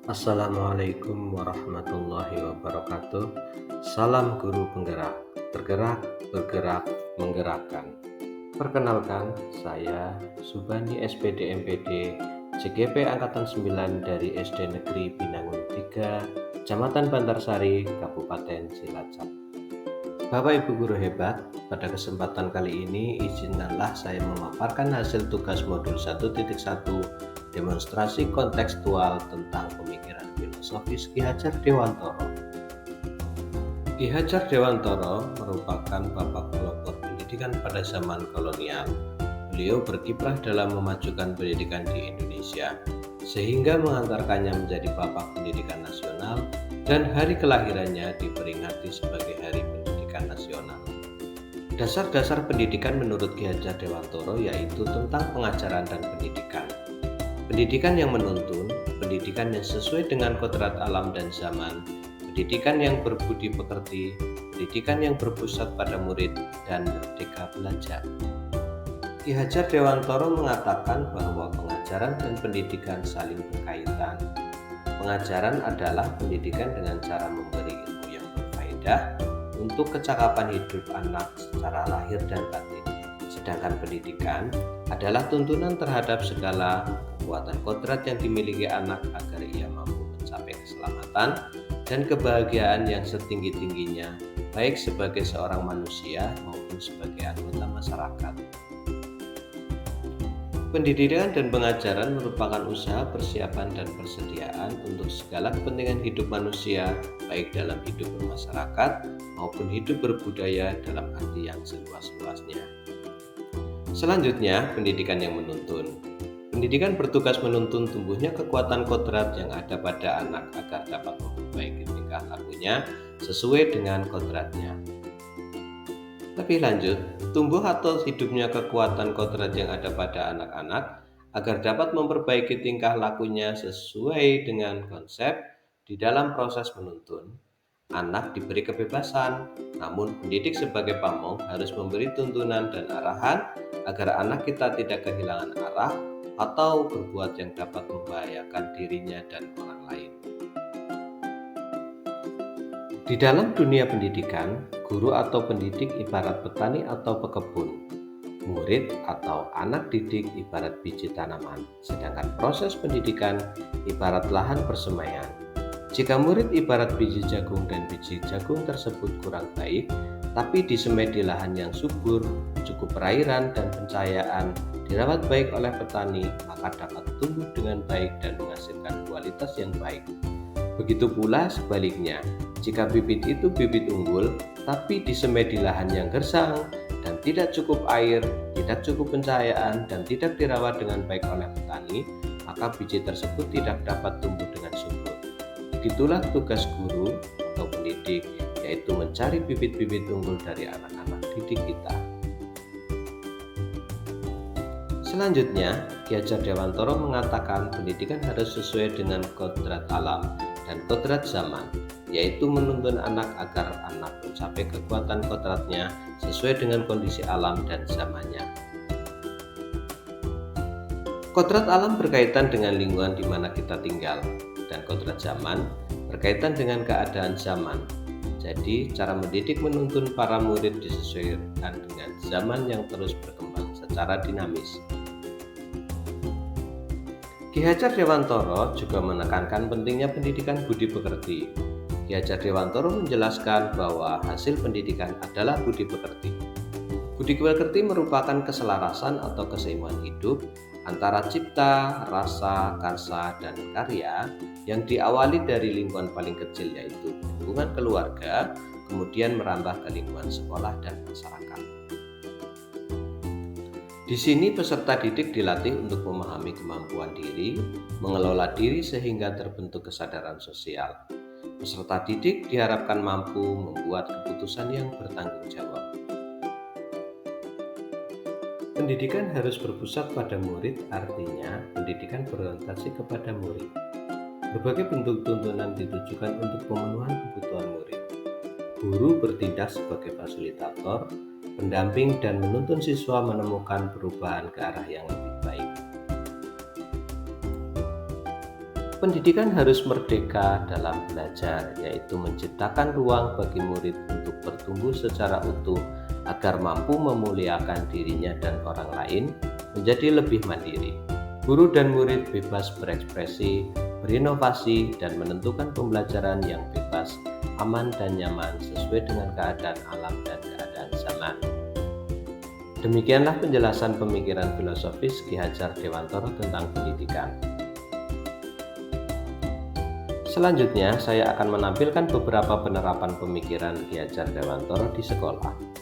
Assalamualaikum warahmatullahi wabarakatuh. Salam guru penggerak, tergerak, bergerak, menggerakkan. Perkenalkan, saya Subandi SPD MPD CGP Angkatan 9 dari SD Negeri Binangun 3, Kecamatan Bantarsari, Kabupaten Cilacap. Bapak Ibu guru hebat, pada kesempatan kali ini izinkanlah saya memaparkan hasil tugas modul 1.1 demonstrasi kontekstual tentang pemikiran filosofis Ki Hajar Dewantoro. Ki Hajar Dewantoro merupakan bapak pelopor pendidikan pada zaman kolonial. Beliau berkiprah dalam memajukan pendidikan di Indonesia, sehingga mengantarkannya menjadi bapak pendidikan nasional dan hari kelahirannya diperingati sebagai Hari Pendidikan Nasional. Dasar-dasar pendidikan menurut Ki Hajar Dewantoro yaitu tentang pengajaran dan pendidikan. Pendidikan yang menuntun, pendidikan yang sesuai dengan kodrat alam dan zaman, pendidikan yang berbudi pekerti, pendidikan yang berpusat pada murid, dan merdeka belajar. Ki Hajar Dewantoro mengatakan bahwa pengajaran dan pendidikan saling berkaitan. Pengajaran adalah pendidikan dengan cara memberi ilmu yang berfaedah untuk kecakapan hidup anak secara lahir dan batin. Sedangkan pendidikan adalah tuntunan terhadap segala kekuatan kodrat yang dimiliki anak agar ia mampu mencapai keselamatan dan kebahagiaan yang setinggi-tingginya, baik sebagai seorang manusia maupun sebagai anggota masyarakat. Pendidikan dan pengajaran merupakan usaha persiapan dan persediaan untuk segala kepentingan hidup manusia, baik dalam hidup bermasyarakat maupun hidup berbudaya dalam arti yang seluas-luasnya. Selanjutnya, pendidikan yang menuntun. Pendidikan bertugas menuntun tumbuhnya kekuatan kodrat yang ada pada anak agar dapat memperbaiki tingkah lakunya sesuai dengan kodratnya. Lebih lanjut, tumbuh atau hidupnya kekuatan kodrat yang ada pada anak-anak agar dapat memperbaiki tingkah lakunya sesuai dengan konsep di dalam proses menuntun. Anak diberi kebebasan, namun pendidik sebagai pamong harus memberi tuntunan dan arahan agar anak kita tidak kehilangan arah atau berbuat yang dapat membahayakan dirinya dan orang lain. Di dalam dunia pendidikan, guru atau pendidik ibarat petani atau pekebun, murid atau anak didik ibarat biji tanaman, sedangkan proses pendidikan ibarat lahan persemaian. Jika murid ibarat biji jagung dan biji jagung tersebut kurang baik, tapi disemai di lahan yang subur, cukup perairan dan pencahayaan, dirawat baik oleh petani, maka dapat tumbuh dengan baik dan menghasilkan kualitas yang baik. Begitu pula sebaliknya, jika bibit itu bibit unggul, tapi disemai di lahan yang gersang dan tidak cukup air, tidak cukup pencahayaan, dan tidak dirawat dengan baik oleh petani, maka biji tersebut tidak dapat tumbuh dengan subur. Begitulah tugas guru atau pendidik, yaitu mencari bibit-bibit unggul dari anak-anak didik kita. Selanjutnya, Ki Hajar Dewantoro mengatakan pendidikan harus sesuai dengan kodrat alam dan kodrat zaman, yaitu menuntun anak agar anak mencapai kekuatan kodratnya sesuai dengan kondisi alam dan zamannya. Kodrat alam berkaitan dengan lingkungan di mana kita tinggal, dan kodrat zaman berkaitan dengan keadaan zaman. Jadi, cara mendidik menuntun para murid disesuaikan dengan zaman yang terus berkembang secara dinamis. Ki Hajar Dewantoro juga menekankan pentingnya pendidikan budi pekerti. Ki Hajar Dewantoro menjelaskan bahwa hasil pendidikan adalah budi pekerti. Budi pekerti merupakan keselarasan atau keseimbangan hidup antara cipta, rasa, karsa, dan karya yang diawali dari lingkungan paling kecil yaitu lingkungan keluarga, kemudian merambah ke lingkungan sekolah dan masyarakat. Di sini peserta didik dilatih untuk memahami kemampuan diri, mengelola diri sehingga terbentuk kesadaran sosial. Peserta didik diharapkan mampu membuat keputusan yang bertanggung jawab. Pendidikan harus berpusat pada murid, artinya pendidikan berorientasi kepada murid. Berbagai bentuk tuntunan ditujukan untuk pemenuhan kebutuhan murid. Guru bertindak sebagai fasilitator, pendamping, dan menuntun siswa menemukan perubahan ke arah yang lebih baik. Pendidikan harus merdeka dalam belajar, yaitu menciptakan ruang bagi murid untuk bertumbuh secara utuh agar mampu memuliakan dirinya dan orang lain, menjadi lebih mandiri. Guru dan murid bebas berekspresi, berinovasi, dan menentukan pembelajaran yang bebas, aman, dan nyaman sesuai dengan keadaan alam dan keadaan zaman. Demikianlah penjelasan pemikiran filosofis Ki Hajar Dewantoro tentang pendidikan. Selanjutnya, saya akan menampilkan beberapa penerapan pemikiran Ki Hajar Dewantoro di sekolah.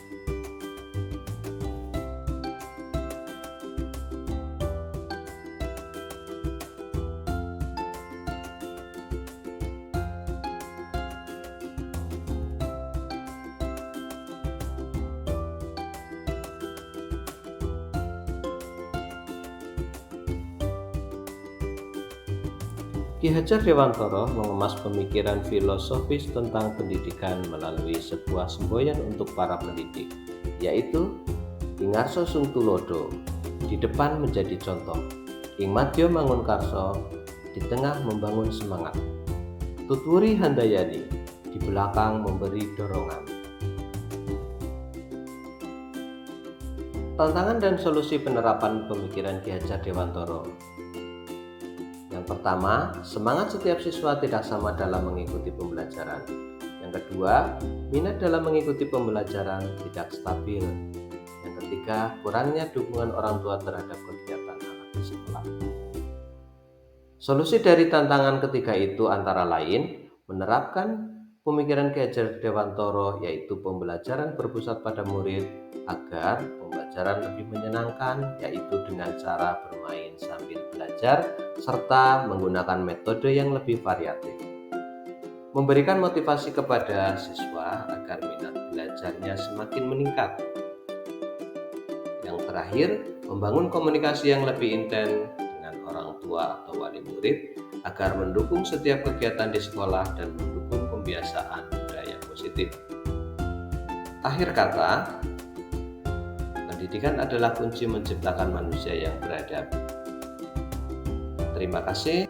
Ki Hajar Dewantoro mengemas pemikiran filosofis tentang pendidikan melalui sebuah semboyan untuk para pendidik, yaitu Ing Ngarso Sung Tulodo, di depan menjadi contoh, Ing Madya Mangun Karso, di tengah membangun semangat, Tutwuri Handayani, di belakang memberi dorongan. Tantangan dan solusi penerapan pemikiran Ki Hajar Dewantoro. Yang pertama, semangat setiap siswa tidak sama dalam mengikuti pembelajaran. Yang kedua, minat dalam mengikuti pembelajaran tidak stabil. Yang ketiga, kurangnya dukungan orang tua terhadap kegiatan anak di sekolah. Solusi dari tantangan ketiga itu antara lain menerapkan pemikiran Ki Hajar Dewantoro, yaitu pembelajaran berpusat pada murid agar pembelajaran lebih menyenangkan, yaitu dengan cara bermain sambil belajar serta menggunakan metode yang lebih variatif. Memberikan motivasi kepada siswa agar minat belajarnya semakin meningkat. Yang terakhir, membangun komunikasi yang lebih intens dengan orang tua atau wali murid agar mendukung setiap kegiatan di sekolah dan mendukung pembiasaan budaya positif. Akhir kata, pendidikan adalah kunci menciptakan manusia yang beradab. Terima kasih.